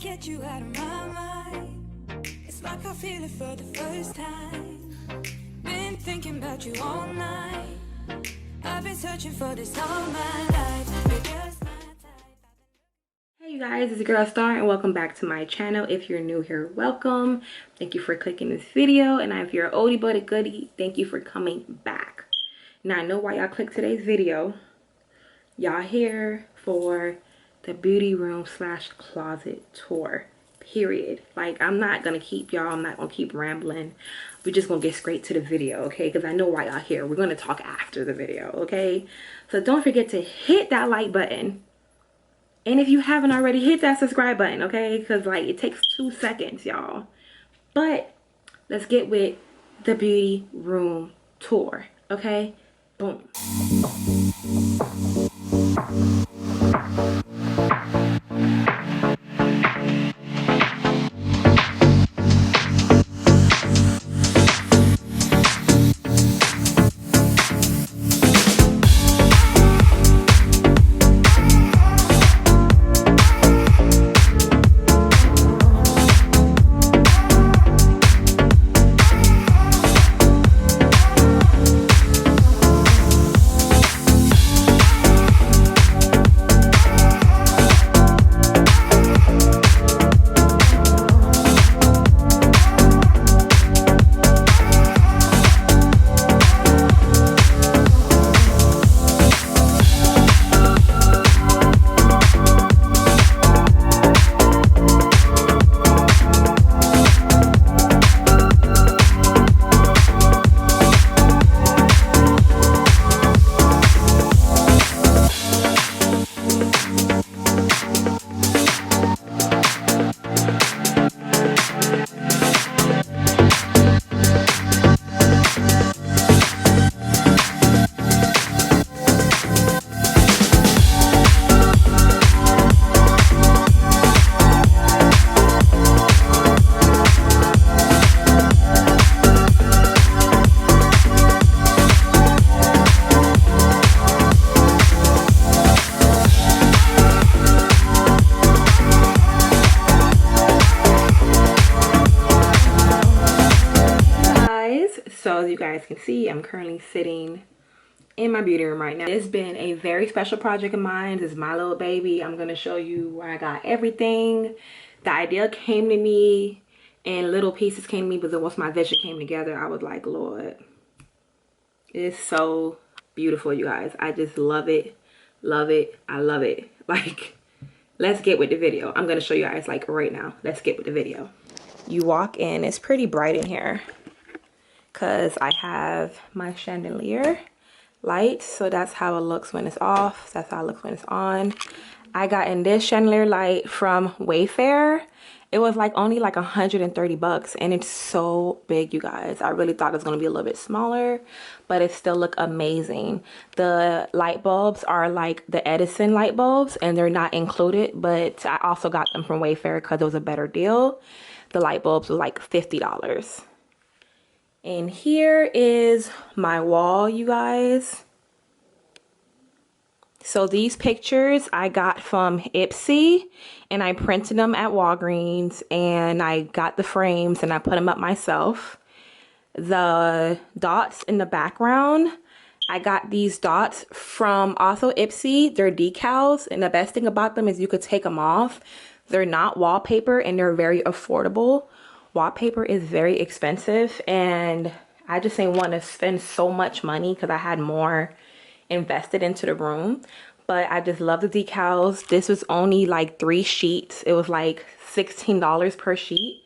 get you out of my mind. It's like I feel it for the first time. Been thinking about you all night. I've been searching for this all my life. You're just my type. Hey you guys, it's your girl Star and welcome back to my channel. If you're new here, welcome. Thank you for clicking this video, and if you're an oldie but a goodie, thank you for coming back. Now I know why y'all clicked today's video. Y'all here for the beauty room / closet tour, period. Like, I'm not gonna keep rambling. We're just gonna get straight to the video, okay? Because I know why y'all here. We're gonna talk after the video, okay? So don't forget to hit that like button. And if you haven't already, hit that subscribe button, okay? Because, like, it takes 2 seconds, y'all. But let's get with the beauty room tour, okay? Boom. So as you guys can see, I'm currently sitting in my beauty room right now. It's been a very special project of mine. This is my little baby. I'm going to show you where I got everything. The idea came to me and little pieces came to me, but then once my vision came together, I was like, Lord, it's so beautiful, you guys. I just love it. Love it. I love it. Like, let's get with the video. I'm going to show you guys like right now. Let's get with the video. You walk in, it's pretty bright in here, because I have my chandelier light, so that's how it looks when it's off. That's how it looks when it's on. I got in this chandelier light from Wayfair. It was like only like 130 bucks, and it's so big, you guys. I really thought it was gonna be a little bit smaller, but it still look amazing. The light bulbs are like the Edison light bulbs, and they're not included, but I also got them from Wayfair because it was a better deal. The light bulbs were like $50. And here is my wall, you guys. So these pictures I got from Ipsy, and I printed them at Walgreens, and I got the frames and I put them up myself. The dots in the background, I got these dots from also Ipsy. They're decals, and the best thing about them is you could take them off. They're not wallpaper, and they're very affordable. Wallpaper is very expensive, and I just didn't want to spend so much money because I had more invested into the room. But I just love the decals. This was only like 3 sheets. It was like $16 per sheet.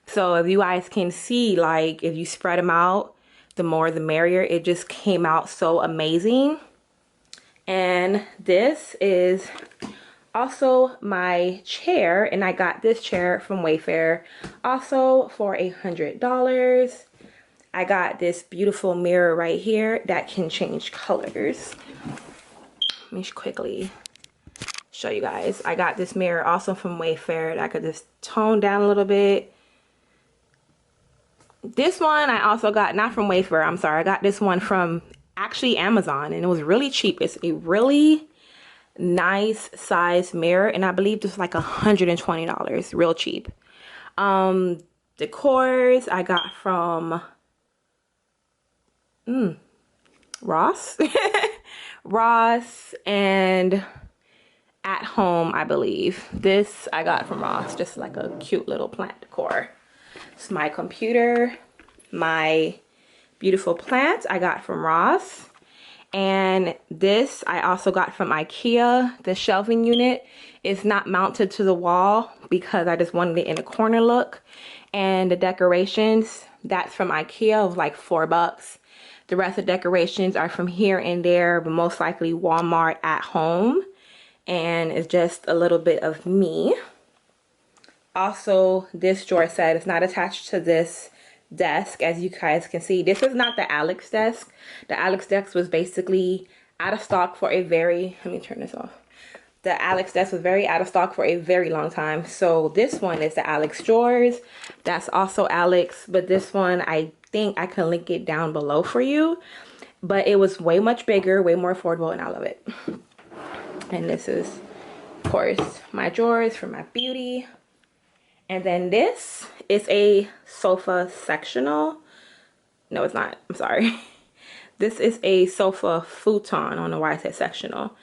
So if you guys can see, like, if you spread them out, the more the merrier. It just came out so amazing. And this is also my chair, and I got this chair from Wayfair also for $100. I got this beautiful mirror right here that can change colors. Let me quickly show you guys. I got this mirror also from Wayfair that I could just tone down a little bit. This one I also got not from Wayfair, I'm sorry. I got this one from actually Amazon, and it was really cheap. It's a really nice size mirror, and I believe this was like $120, real cheap. Decors I got from Ross. Ross, and At Home, I believe. This I got from Ross, just like a cute little plant decor. It's my computer, my beautiful plant I got from Ross. And this I also got from IKEA. The shelving unit is not mounted to the wall because I just wanted it in a corner look. And the decorations, that's from IKEA, of like $4. The rest of the decorations are from here and there, but most likely Walmart At Home. And it's just a little bit of me. Also, this drawer set is not attached to this desk, as you guys can see. This is not the Alex desk. The Alex desk was basically out of stock for a very, let me turn this off. The Alex desk was very out of stock for a very long time. So this one is the Alex drawers. That's also Alex, but this one, I think I can link it down below for you. But it was way much bigger, way more affordable, and I love it. And this is, of course, my drawers for my beauty. And then this is a sofa sectional. No, it's not. I'm sorry. This is a sofa futon. I don't know why I said sectional.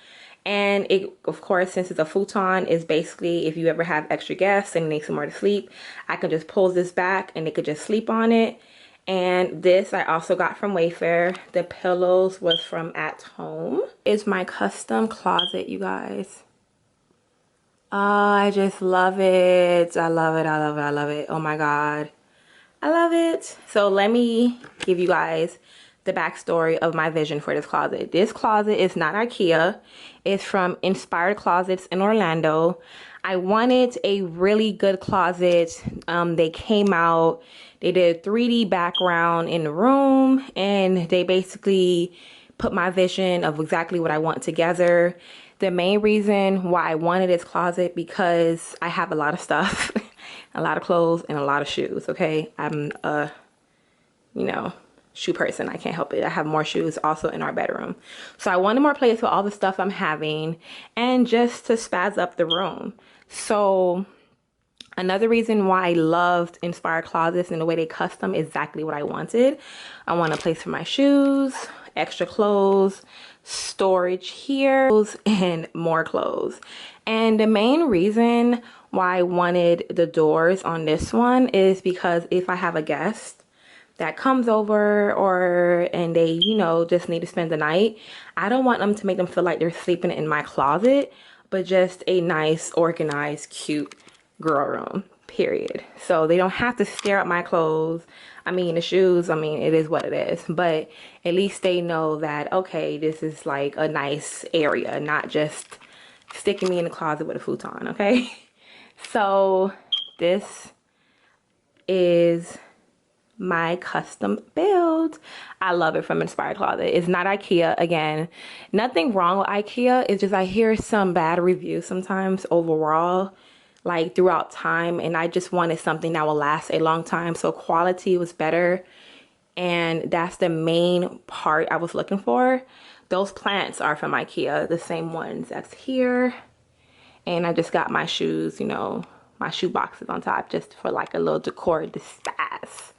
And it, of course, since it's a futon, is basically if you ever have extra guests and need somewhere to sleep, I can just pull this back and they could just sleep on it. And this I also got from Wayfair. The pillows was from At Home. It's my custom closet, you guys. Oh, I just love it. I love it. I love it. I love it. Oh my God. I love it. So let me give you guys the backstory of my vision for this closet. This closet is not IKEA. It's from Inspired Closets in Orlando. I wanted a really good closet. They came out, they did a 3D background in the room, and they basically put my vision of exactly what I want together. The main reason why I wanted this closet, because I have a lot of stuff, a lot of clothes and a lot of shoes, okay? I'm a, you know, shoe person. I can't help it. I have more shoes also in our bedroom. So I wanted more place for all the stuff I'm having and just to spaz up the room. So another reason why I loved Inspired Closets and the way they custom exactly what I wanted. I want a place for my shoes, extra clothes, storage here, and more clothes. And the main reason why I wanted the doors on this one is because if I have a guest that comes over and they, you know, just need to spend the night, I don't want them to make them feel like they're sleeping in my closet, but just a nice, organized, cute girl room, period. So they don't have to stare at my clothes. I mean, the shoes, I mean, it is what it is, but at least they know that, okay, this is like a nice area, not just sticking me in the closet with a futon, okay? So this is my custom build. I love it from Inspired Closet. It's not IKEA. Again, nothing wrong with IKEA. It's just I hear some bad reviews sometimes overall, like throughout time, and I just wanted something that will last a long time, so quality was better, and that's the main part I was looking for. Those plants are from IKEA, the same ones that's here, and I just got my shoes, you know, my shoe boxes on top just for like a little decor disguise.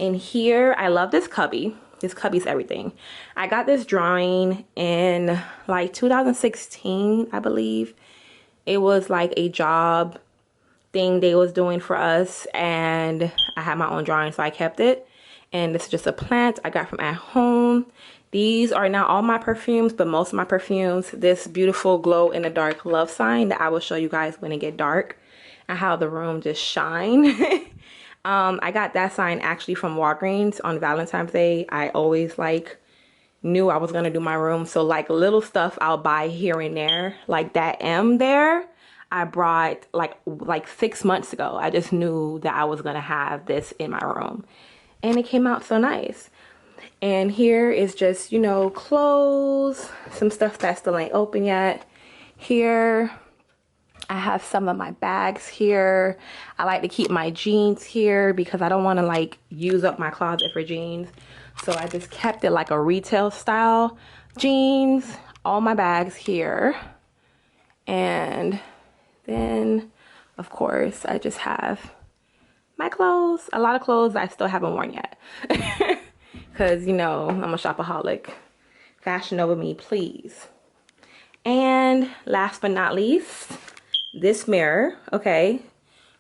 And here, I love this cubby. This cubby's everything. I got this drawing in like 2016, I believe. It was like a job thing they was doing for us, and I had my own drawing, so I kept it. And this is just a plant I got from At Home. These are not all my perfumes, but most of my perfumes. This beautiful glow in the dark love sign that I will show you guys when it get dark and how the room just shine. I got that sign actually from Walgreens on Valentine's Day. I always like knew I was gonna do my room, so like little stuff I'll buy here and there, like that M there I brought like 6 months ago. I just knew that I was gonna have this in my room, and it came out so nice. And here is just, you know, clothes, some stuff that still ain't open yet. Here I have some of my bags here. I like to keep my jeans here because I don't want to like use up my closet for jeans. So I just kept it like a retail style jeans. All my bags here. And then, of course, I just have my clothes. A lot of clothes I still haven't worn yet. Because, you know, I'm a shopaholic. Fashion over me, please. And last but not least, this mirror. Okay.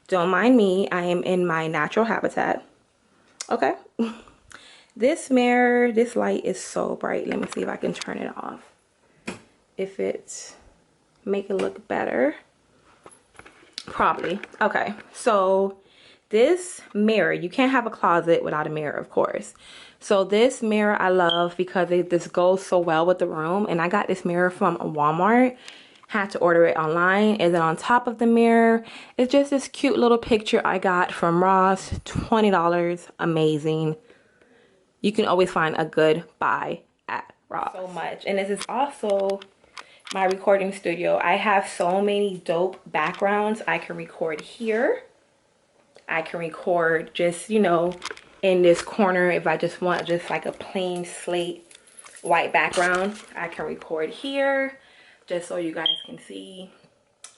Don't mind me. I am in my natural habitat. Okay. This mirror, this light is so bright. Let me see if I can turn it off. If it's make it look better. Probably. Okay. So this mirror, you can't have a closet without a mirror, of course. So this mirror I love because this goes so well with the room. And I got this mirror from Walmart. Had to order it online. And then on top of the mirror, it's just this cute little picture I got from Ross. $20. Amazing. You can always find a good buy at Ross. So much. And this is also my recording studio. I have so many dope backgrounds. I can record here. I can record just, you know, in this corner if I just want just like a plain slate white background. I can record here just so you guys can see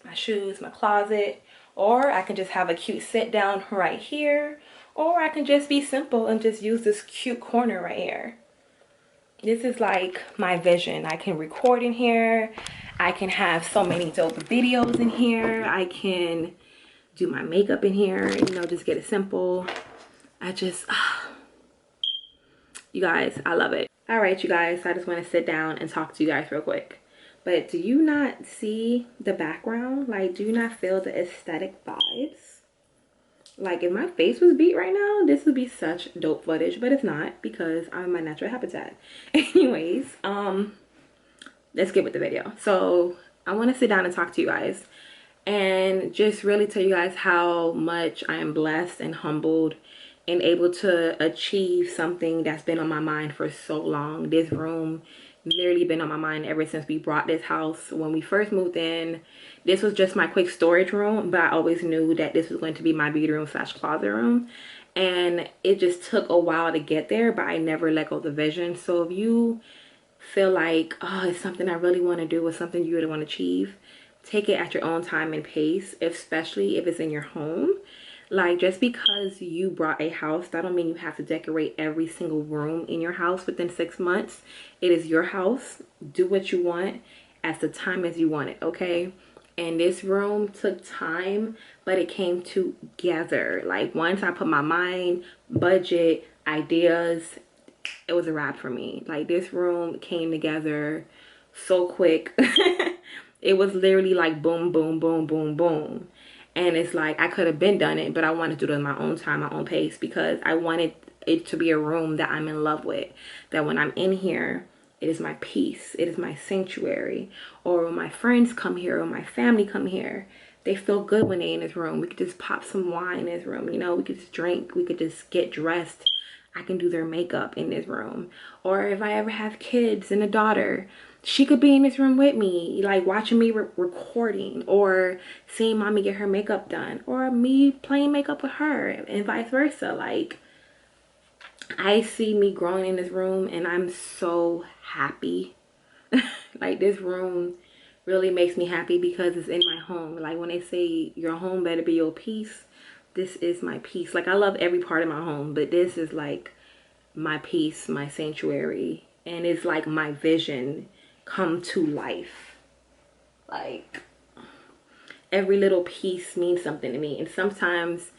my shoes, my closet. Or I can just have a cute sit down right here. Or I can just be simple and just use this cute corner right here. This is like my vision. I can record in here. I can have so many dope videos in here. I can do my makeup in here, you know, just get it simple. I just, you guys, I love it. All right, you guys, I just want to sit down and talk to you guys real quick. But do you not see the background? Like, do you not feel the aesthetic vibes? Like, if my face was beat right now, this would be such dope footage, but it's not because I'm in my natural habitat. Anyways, let's get with the video. So I want to sit down and talk to you guys and just really tell you guys how much I am blessed and humbled and able to achieve something that's been on my mind for so long. This room literally been on my mind ever since we bought this house. When we first moved in, this was just my quick storage room, but I always knew that this was going to be my beauty room slash closet room. And it just took a while to get there, but I never let go of the vision. So if you feel like, oh, it's something I really want to do or something you really want to achieve, take it at your own time and pace, especially if it's in your home. Like, just because you bought a house, that don't mean you have to decorate every single room in your house within 6 months. It is your house. Do what you want at the time as you want it, okay? And this room took time, but it came together. Like, once I put my mind, budget, ideas, it was a wrap for me. Like, this room came together so quick. It was literally like boom, boom, boom, boom, boom. And it's like I could have been done it, but I wanted to do it in my own time, my own pace, because I wanted it to be a room that I'm in love with. That when I'm in here, it is my peace. It is my sanctuary. Or when my friends come here or my family come here, they feel good when they're in this room. We could just pop some wine in this room, you know, we could just drink, we could just get dressed. I can do their makeup in this room. Or if I ever have kids and a daughter, she could be in this room with me, like watching me recording, or seeing mommy get her makeup done, or me playing makeup with her, and vice versa. Like, I see me growing in this room and I'm so happy. Like, this room really makes me happy because it's in my home. Like, when they say your home better be your peace, this is my peace. Like, I love every part of my home, but this is like my peace, my sanctuary, and it's like my vision come to life. Like, every little piece means something to me, and sometimes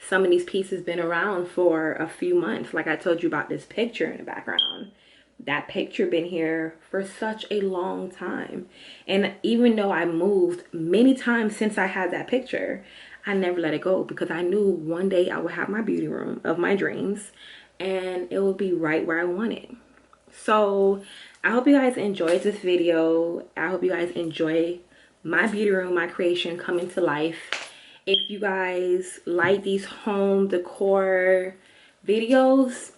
some of these pieces been around for a few months. Like I told you about this picture in the background. That picture been here for such a long time, and even though I moved many times since I had that picture, I never let it go because I knew one day I would have my beauty room of my dreams and it would be right where I want it. So I hope you guys enjoyed this video. I hope you guys enjoy my beauty room, my creation coming to life. If you guys like these home decor videos,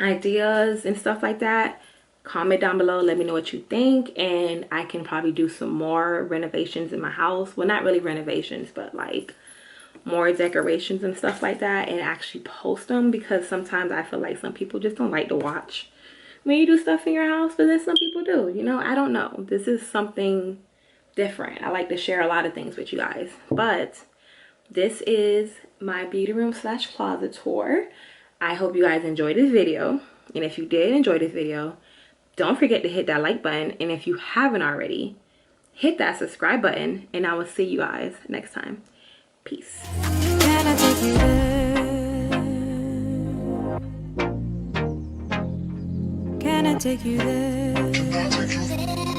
ideas and stuff like that, comment down below, let me know what you think, and I can probably do some more renovations in my house. Well, not really renovations, but like more decorations and stuff like that, and actually post them, because sometimes I feel like some people just don't like to watch when you do stuff in your house, but then some people do, you know. I don't know, this is something different. I like to share a lot of things with you guys. But this is my beauty room slash closet tour. I hope you guys enjoyed this video. And if you did enjoy this video, don't forget to hit that like button. And if you haven't already, hit that subscribe button. And I will see you guys next time. Peace. Can I take you there? Can I take you there?